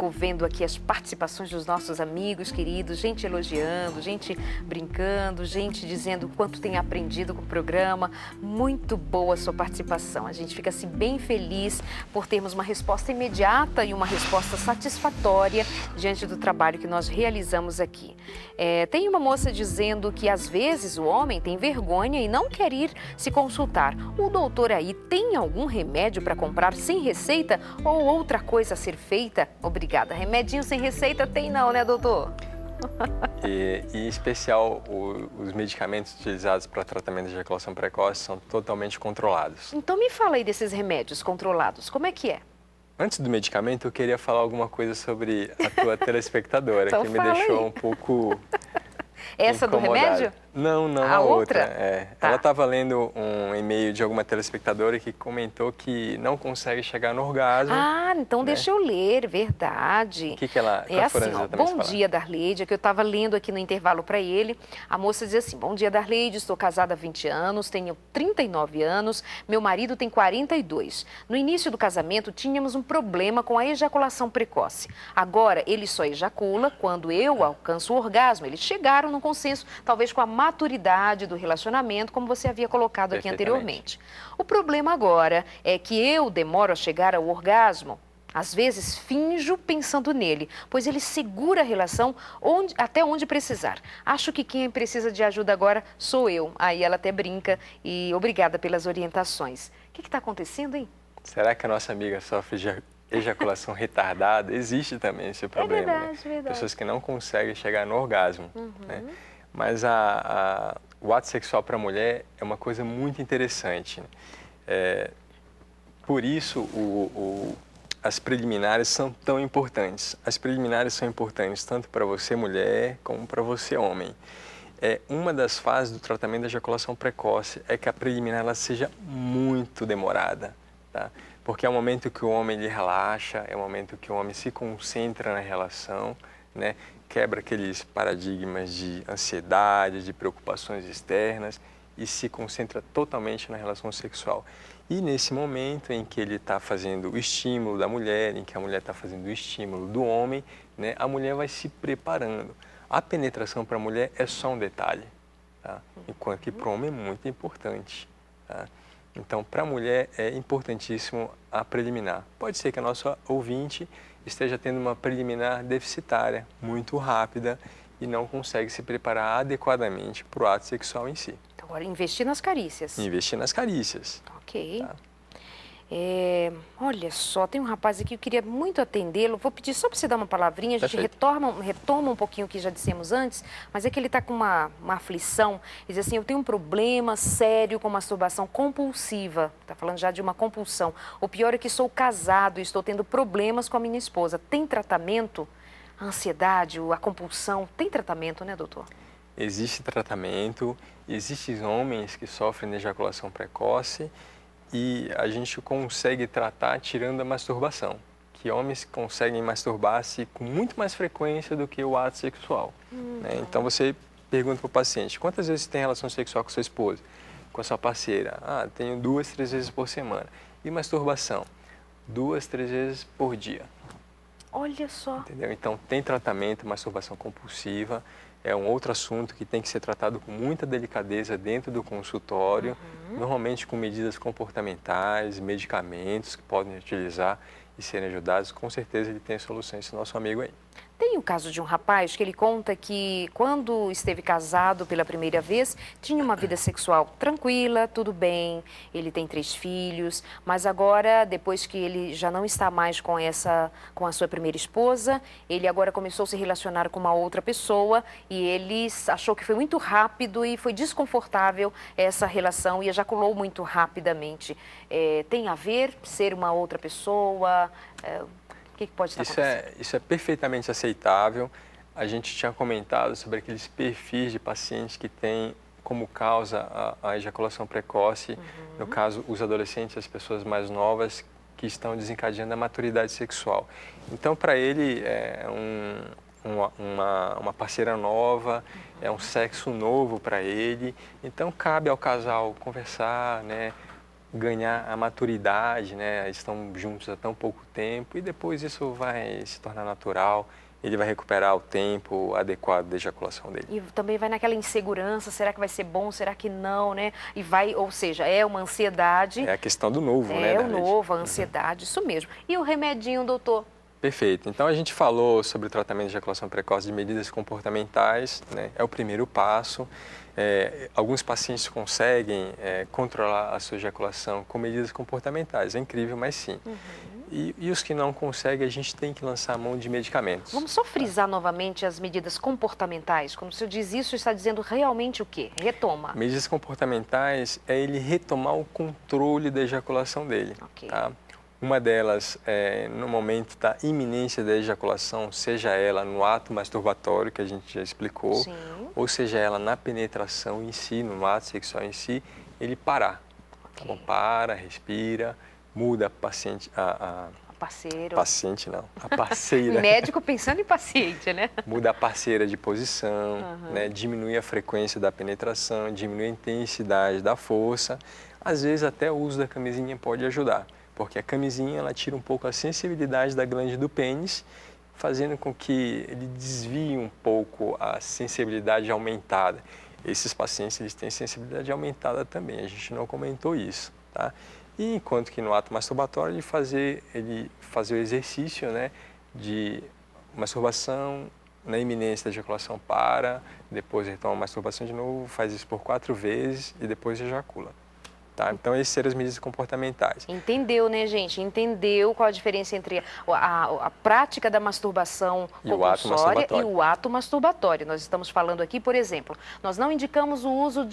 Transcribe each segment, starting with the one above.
fico vendo aqui as participações dos nossos amigos queridos, gente elogiando, gente brincando, gente dizendo o quanto tem aprendido com o programa. Muito boa a sua participação. A gente fica assim bem feliz por termos uma resposta imediata e uma resposta satisfatória diante do trabalho que nós realizamos aqui. Tem uma moça dizendo que às vezes o homem tem vergonha e não quer ir se consultar. O doutor aí tem algum remédio para comprar sem receita ou outra coisa a ser feita? Obrigada. Remedinho sem receita tem não, né, doutor? E em especial, os medicamentos utilizados para tratamento de ejaculação precoce são totalmente controlados. Então me fala aí desses remédios controlados, como é que é? Antes do medicamento, eu queria falar alguma coisa sobre a tua telespectadora, Então que me deixou aí. um pouco Essa do incomodado. remédio? Não, A a outra? Tá. Ela estava lendo um e-mail de alguma telespectadora que comentou que não consegue chegar no orgasmo. Ah, então né? deixa eu ler, verdade. O que ela... É assim, ó, exatamente bom falar? dia, Darleide, que eu estava lendo aqui no intervalo para ele. A moça diz assim, bom dia, Darleide, estou casada há 20 anos, tenho 39 anos, meu marido tem 42. No início do casamento, tínhamos um problema com a ejaculação precoce. Agora, ele só ejacula quando eu alcanço o orgasmo. Eles chegaram num consenso, talvez com a maturidade do relacionamento, como você havia colocado aqui anteriormente. O problema agora é que eu demoro a chegar ao orgasmo. Às vezes finjo pensando nele, pois ele segura a relação até onde precisar. Acho que quem precisa de ajuda agora sou eu. Aí ela até brinca e obrigada pelas orientações. O que está acontecendo, hein? Será que a nossa amiga sofre de ejaculação retardada? Existe também esse problema. É verdade, verdade. Pessoas que não conseguem chegar no orgasmo. Né? Mas o ato sexual para a mulher é uma coisa muito interessante. Por isso, as preliminares são tão importantes. As preliminares são importantes tanto para você, mulher, como para você, homem. Uma das fases do tratamento da ejaculação precoce é que a preliminar ela seja muito demorada. Tá? Porque é o momento que o homem ele relaxa, é o momento que o homem se concentra na relação, né? Quebra aqueles paradigmas de ansiedade, de preocupações externas e se concentra totalmente na relação sexual. E nesse momento em que ele está fazendo o estímulo da mulher, em que a mulher está fazendo o estímulo do homem, né, a mulher vai se preparando. A penetração para a mulher é só um detalhe, tá? Enquanto que para o homem é muito importante. Tá? Então, para a mulher é importantíssimo a preliminar. Pode ser que a nossa ouvinte esteja tendo uma preliminar deficitária, muito rápida, e não consegue se preparar adequadamente para o ato sexual em si. Então, agora, investir nas carícias. Investir nas carícias. Ok. Tá? Olha só, tem um rapaz aqui que eu queria muito atendê-lo. Vou pedir só para você dar uma palavrinha, a gente retoma um pouquinho o que já dissemos antes, mas é que ele está com uma aflição. Ele diz assim, eu tenho um problema sério com masturbação compulsiva. Está falando já de uma compulsão. O pior é que sou casado e estou tendo problemas com a minha esposa. Tem tratamento? A ansiedade, a compulsão, tem tratamento, né, doutor? Existe tratamento, existem homens que sofrem de ejaculação precoce e a gente consegue tratar tirando a masturbação, que homens conseguem masturbar-se com muito mais frequência do que o ato sexual. Né? Então você pergunta para o paciente, quantas vezes você tem relação sexual com sua esposa, com a sua parceira? Ah, tenho 2, 3 vezes por semana. E masturbação? 2, 3 vezes por dia. Olha só. Entendeu? Então tem tratamento, masturbação compulsiva, é um outro assunto que tem que ser tratado com muita delicadeza dentro do consultório, normalmente com medidas comportamentais, medicamentos que podem utilizar e serem ajudados. Com certeza ele tem solução, esse nosso amigo aí. Tem o caso de um rapaz que ele conta que quando esteve casado pela primeira vez, tinha uma vida sexual tranquila, tudo bem, ele tem 3 filhos, mas agora, depois que ele já não está mais com a sua primeira esposa, ele agora começou a se relacionar com uma outra pessoa e ele achou que foi muito rápido e foi desconfortável essa relação e ejaculou muito rapidamente. Tem a ver ser uma outra pessoa? O que pode estar acontecendo? Isso é perfeitamente aceitável. A gente tinha comentado sobre aqueles perfis de pacientes que têm como causa a ejaculação precoce, no caso, os adolescentes, as pessoas mais novas que estão desencadeando a maturidade sexual. Então, para ele, é uma parceira nova, é um sexo novo para ele. Então, cabe ao casal conversar, né? ganhar a maturidade, né? Estão juntos há tão pouco tempo e depois isso vai se tornar natural. Ele vai recuperar o tempo adequado da ejaculação dele. E também vai naquela insegurança, será que vai ser bom, será que não, né? E vai, ou seja, é uma ansiedade. É a questão do novo, né? É o novo, a ansiedade, isso mesmo. E o remedinho, doutor? Perfeito. Então, a gente falou sobre o tratamento de ejaculação precoce de medidas comportamentais, né? É o primeiro passo. Alguns pacientes conseguem controlar a sua ejaculação com medidas comportamentais. É incrível, mas sim. E os que não conseguem, a gente tem que lançar a mão de medicamentos. Vamos só frisar novamente as medidas comportamentais. Quando o senhor diz isso, está dizendo realmente o quê? Retoma. Medidas comportamentais é ele retomar o controle da ejaculação dele. Ok. Tá? Uma delas é no momento da iminência da ejaculação, seja ela no ato masturbatório, que a gente já explicou, Sim. ou seja ela na penetração em si, no ato sexual em si, ele parar. Okay. Tá bom? Para, respira, muda a paciente, parceiro. Paciente não, a parceira. Médico pensando em paciente, né? Muda a parceira de posição, né? Diminui a frequência da penetração, diminui a intensidade da força. Às vezes até o uso da camisinha pode ajudar, porque a camisinha ela tira um pouco a sensibilidade da glande do pênis, fazendo com que ele desvie um pouco a sensibilidade aumentada. Esses pacientes eles têm sensibilidade aumentada também, a gente não comentou isso, tá? E enquanto que no ato masturbatório ele fazer o exercício, né, de masturbação, na iminência da ejaculação para, depois retoma a masturbação de novo, faz isso por 4 vezes e depois ejacula. Tá? Então, essas seriam as medidas comportamentais. Entendeu, né, gente? Entendeu qual a diferença entre a prática da masturbação compulsória e o ato masturbatório. Nós estamos falando aqui, por exemplo, nós não indicamos o uso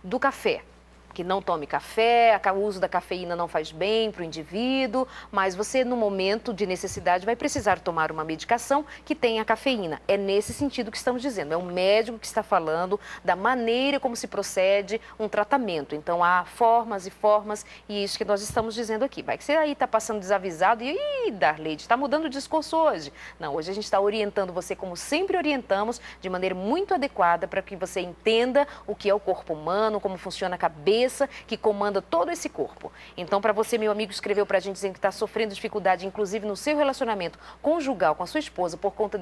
do café. Que não tome café, o uso da cafeína não faz bem para o indivíduo, mas você, no momento de necessidade, vai precisar tomar uma medicação que tenha cafeína. É nesse sentido que estamos dizendo, é o médico que está falando da maneira como se procede um tratamento. Então, há formas e formas, e isso que nós estamos dizendo aqui. Vai que você aí está passando desavisado e, Darleide, está mudando o discurso hoje. Não, hoje a gente está orientando você, como sempre orientamos, de maneira muito adequada para que você entenda o que é o corpo humano, como funciona a cabeça, que comanda todo esse corpo. Então, para você, meu amigo, escreveu para a gente dizendo que está sofrendo dificuldade, inclusive no seu relacionamento conjugal com a sua esposa, por conta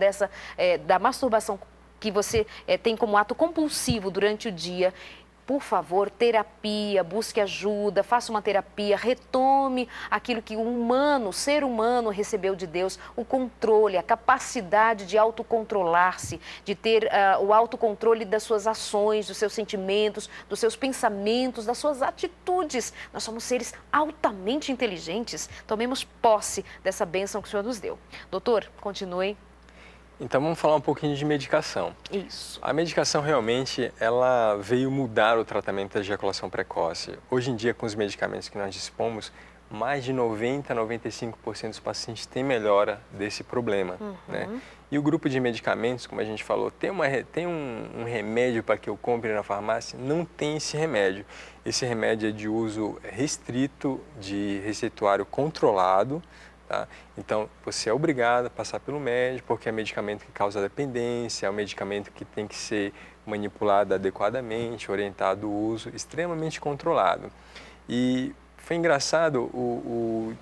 da masturbação que você tem como ato compulsivo durante o dia. Por favor, terapia, busque ajuda, faça uma terapia, retome aquilo que o ser humano recebeu de Deus, o controle, a capacidade de autocontrolar-se, de ter o autocontrole das suas ações, dos seus sentimentos, dos seus pensamentos, das suas atitudes. Nós somos seres altamente inteligentes. Tomemos posse dessa bênção que o Senhor nos deu. Doutor, continue. Então, vamos falar um pouquinho de medicação. Isso. A medicação, realmente, ela veio mudar o tratamento da ejaculação precoce. Hoje em dia, com os medicamentos que nós dispomos, mais de 90% a 95% dos pacientes têm melhora desse problema, né? E o grupo de medicamentos, como a gente falou, tem um remédio para que eu compre na farmácia? Não tem esse remédio. Esse remédio é de uso restrito, de receituário controlado. Tá? Então, você é obrigado a passar pelo médico, porque é medicamento que causa dependência, é um medicamento que tem que ser manipulado adequadamente, orientado o uso, extremamente controlado. E foi engraçado o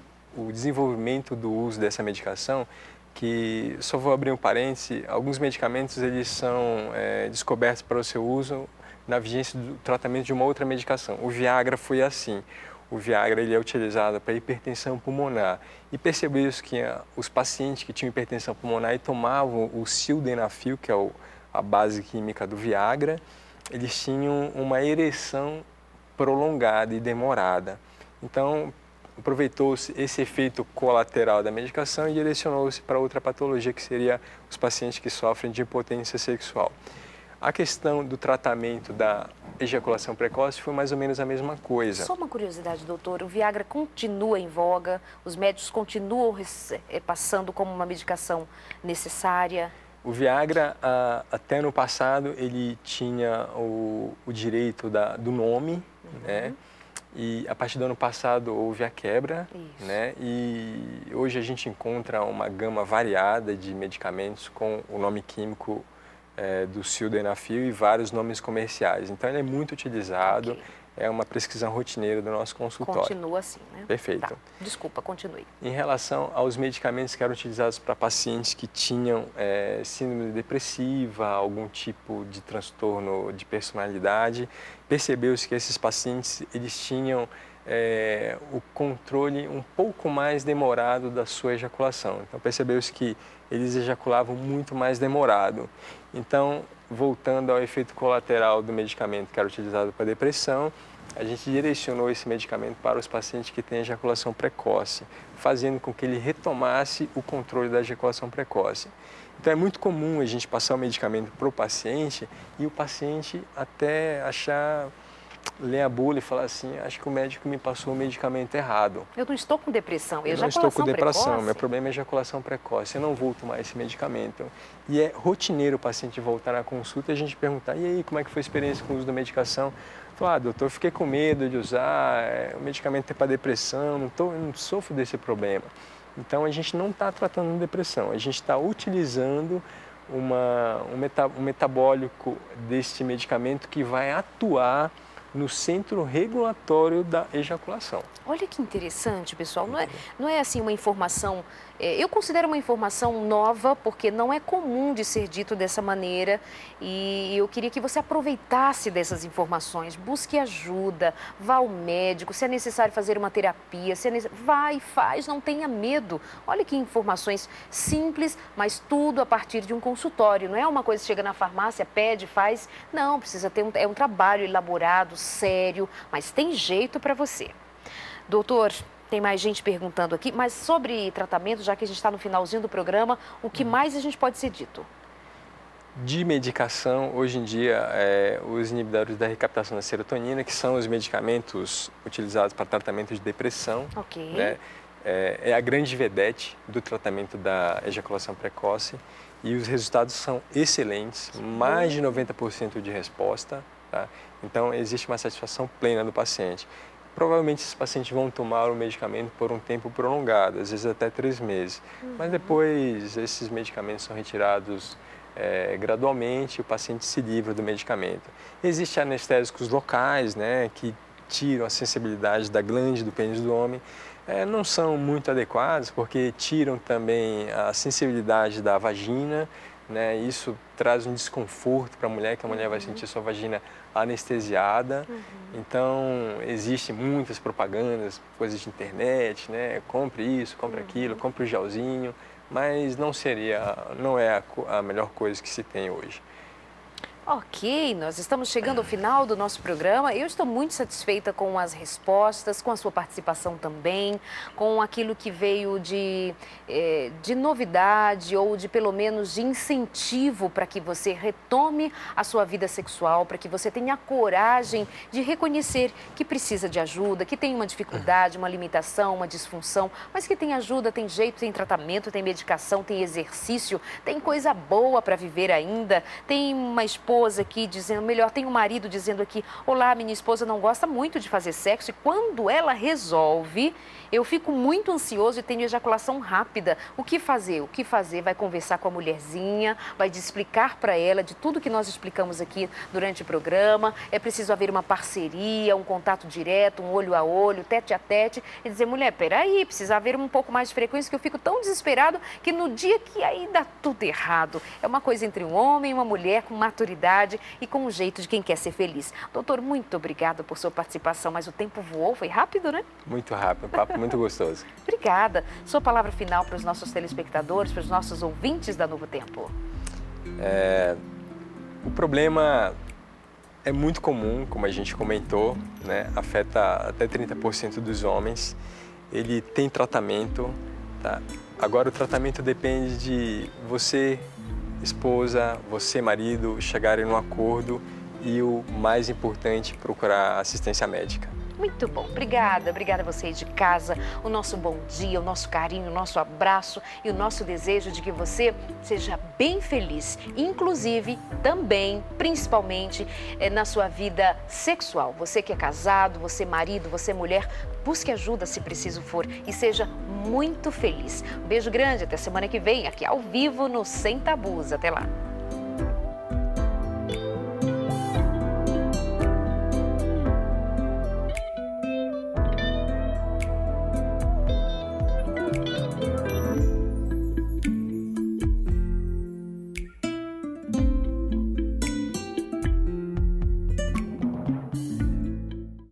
desenvolvimento do uso dessa medicação, que, só vou abrir um parêntese, alguns medicamentos eles são descobertos para o seu uso na vigência do tratamento de uma outra medicação. O Viagra foi assim. O Viagra ele é utilizado para hipertensão pulmonar. E percebeu-se que os pacientes que tinham hipertensão pulmonar e tomavam o sildenafil, que é a base química do Viagra, eles tinham uma ereção prolongada e demorada. Então, aproveitou-se esse efeito colateral da medicação e direcionou-se para outra patologia, que seria os pacientes que sofrem de impotência sexual. A questão do tratamento da ejaculação precoce foi mais ou menos a mesma coisa. Só uma curiosidade, doutor, o Viagra continua em voga? Os médicos continuam passando como uma medicação necessária? O Viagra, até no passado, ele tinha o direito do nome, né? E a partir do ano passado houve a quebra, né? E hoje a gente encontra uma gama variada de medicamentos com o nome químico do sildenafil e vários nomes comerciais. Então, ele é muito utilizado, é uma prescrição rotineira do nosso consultório. Continua assim, né? Perfeito. Tá. Desculpa, continue. Em relação aos medicamentos que eram utilizados para pacientes que tinham síndrome depressiva, algum tipo de transtorno de personalidade, percebeu-se que esses pacientes eles tinham o controle um pouco mais demorado da sua ejaculação. Então percebeu-se que eles ejaculavam muito mais demorado. Então, voltando ao efeito colateral do medicamento que era utilizado para depressão, a gente direcionou esse medicamento para os pacientes que têm ejaculação precoce, fazendo com que ele retomasse o controle da ejaculação precoce. Então é muito comum a gente passar o medicamento para o paciente e o paciente até ler a bula e falar assim, acho que o médico me passou o medicamento errado. Eu não estou com depressão, eu não estou com depressão, precoce? Meu problema é ejaculação precoce, eu não vou tomar esse medicamento. E é rotineiro o paciente voltar na consulta e a gente perguntar, e aí, como é que foi a experiência com o uso da medicação? Falar, doutor, fiquei com medo de usar, o medicamento é para depressão, eu não sofro desse problema. Então a gente não está tratando depressão, a gente está utilizando um metabólico deste medicamento que vai atuar no centro regulatório da ejaculação. Olha que interessante, pessoal. Não é assim uma informação, eu considero uma informação nova, porque não é comum de ser dito dessa maneira e eu queria que você aproveitasse dessas informações, busque ajuda, vá ao médico, se é necessário fazer uma terapia, vai e faz, não tenha medo. Olha que informações simples, mas tudo a partir de um consultório, não é uma coisa que chega na farmácia, pede, faz, não, precisa ter um trabalho elaborado, sério, mas tem jeito para você. Doutor, tem mais gente perguntando aqui, mas sobre tratamento, já que a gente está no finalzinho do programa, o que mais a gente pode ser dito? De medicação, hoje em dia, os inibidores da recaptação da serotonina, que são os medicamentos utilizados para tratamento de depressão, Ok. né, é a grande vedete do tratamento da ejaculação precoce e os resultados são excelentes, mais de 90% de resposta, tá? Então existe uma satisfação plena do paciente. Provavelmente esses pacientes vão tomar o medicamento por um tempo prolongado, às vezes até 3 meses. Mas depois esses medicamentos são retirados gradualmente e o paciente se livra do medicamento. Existem anestésicos locais, né, que tiram a sensibilidade da glande do pênis do homem. Não são muito adequados porque tiram também a sensibilidade da vagina, né? Isso traz um desconforto para a mulher, que a mulher vai sentir sua vagina anestesiada. Então, existem muitas propagandas, coisas de internet, né? Compre isso, compre aquilo, compre o gelzinho, mas não é a melhor coisa que se tem hoje. Ok, nós estamos chegando ao final do nosso programa. Eu estou muito satisfeita com as respostas, com a sua participação também, com aquilo que veio de novidade ou de pelo menos de incentivo para que você retome a sua vida sexual, para que você tenha a coragem de reconhecer que precisa de ajuda, que tem uma dificuldade, uma limitação, uma disfunção, mas que tem ajuda, tem jeito, tem tratamento, tem medicação, tem exercício, tem coisa boa para viver ainda, tem uma esposa aqui dizendo, tem um marido dizendo aqui, olá, minha esposa não gosta muito de fazer sexo e quando ela resolve, eu fico muito ansioso e tenho ejaculação rápida. O que fazer? O que fazer? Vai conversar com a mulherzinha, vai explicar para ela de tudo que nós explicamos aqui durante o programa. É preciso haver uma parceria, um contato direto, um olho a olho, tete a tete e dizer, mulher, peraí, precisa haver um pouco mais de frequência que eu fico tão desesperado que no dia que aí dá tudo errado. É uma coisa entre um homem e uma mulher com maturidade e com um jeito de quem quer ser feliz. Doutor, muito obrigada por sua participação, mas o tempo voou, foi rápido, né? Muito rápido, papo muito gostoso. Obrigada. Sua palavra final para os nossos telespectadores, para os nossos ouvintes da Novo Tempo. O problema é muito comum, como a gente comentou, né? Afeta até 30% dos homens. Ele tem tratamento, tá? Agora o tratamento depende de você, esposa, você, marido, chegarem num acordo e o mais importante, procurar assistência médica. Muito bom, obrigada a vocês de casa, o nosso bom dia, o nosso carinho, o nosso abraço e o nosso desejo de que você seja bem feliz, inclusive também, principalmente na sua vida sexual. Você que é casado, você marido, você mulher, busque ajuda se preciso for e seja muito feliz. Um beijo grande, até semana que vem, aqui ao vivo no Sem Tabus. Até lá.